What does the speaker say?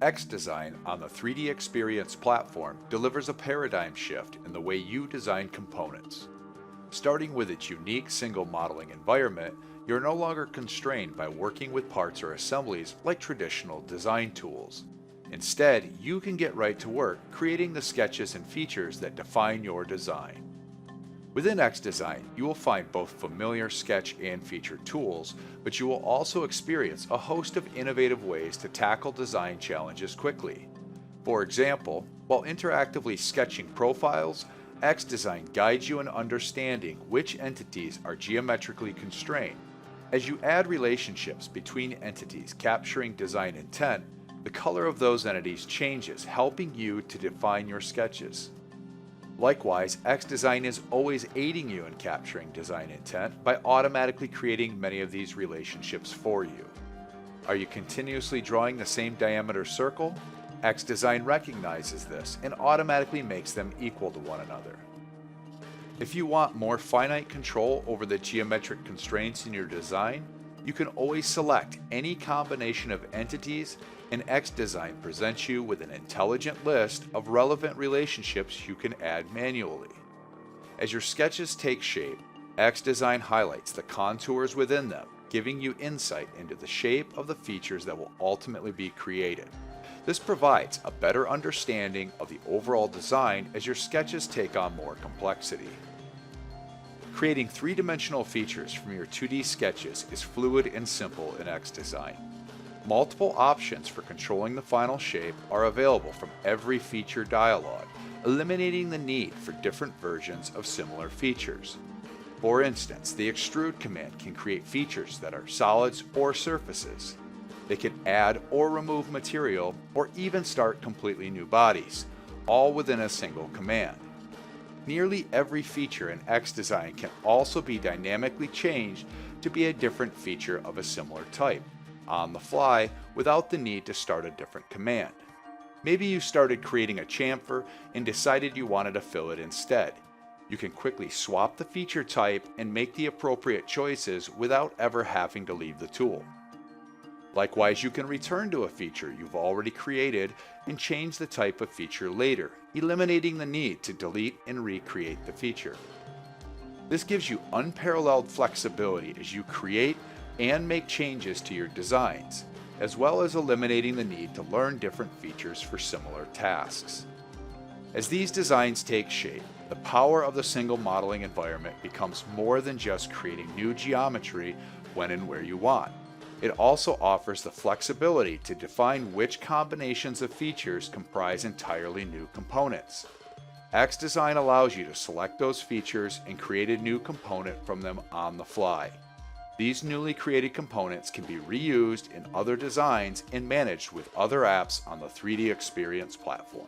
xDesign on the 3DEXPERIENCE platform delivers a paradigm shift in the way you design components. Starting with its unique single modeling environment, you're no longer constrained by working with parts or assemblies like traditional design tools. Instead, you can get right to work creating the sketches and features that define your design. Within xDesign, you will find both familiar sketch and feature tools, but you will also experience a host of innovative ways to tackle design challenges quickly. For example, while interactively sketching profiles, xDesign guides you in understanding which entities are geometrically constrained. As you add relationships between entities capturing design intent, the color of those entities changes, helping you to define your sketches. Likewise, xDesign is always aiding you in capturing design intent by automatically creating many of these relationships for you. Are you continuously drawing the same diameter circle? xDesign recognizes this and automatically makes them equal to one another. If you want more finite control over the geometric constraints in your design, you can always select any combination of entities, and xDesign presents you with an intelligent list of relevant relationships you can add manually. As your sketches take shape, xDesign highlights the contours within them, giving you insight into the shape of the features that will ultimately be created. This provides a better understanding of the overall design as your sketches take on more complexity. Creating three-dimensional features from your 2D sketches is fluid and simple in xDesign. Multiple options for controlling the final shape are available from every feature dialog, eliminating the need for different versions of similar features. For instance, the extrude command can create features that are solids or surfaces. They can add or remove material or even start completely new bodies, all within a single command. Nearly every feature in xDesign can also be dynamically changed to be a different feature of a similar type, on the fly without the need to start a different command. Maybe you started creating a chamfer and decided you wanted to fill it instead. You can quickly swap the feature type and make the appropriate choices without ever having to leave the tool. Likewise, you can return to a feature you've already created and change the type of feature later, eliminating the need to delete and recreate the feature. This gives you unparalleled flexibility as you create and make changes to your designs, as well as eliminating the need to learn different features for similar tasks. As these designs take shape, the power of the single modeling environment becomes more than just creating new geometry when and where you want. It also offers the flexibility to define which combinations of features comprise entirely new components. xDesign allows you to select those features and create a new component from them on the fly. These newly created components can be reused in other designs and managed with other apps on the 3DEXPERIENCE platform.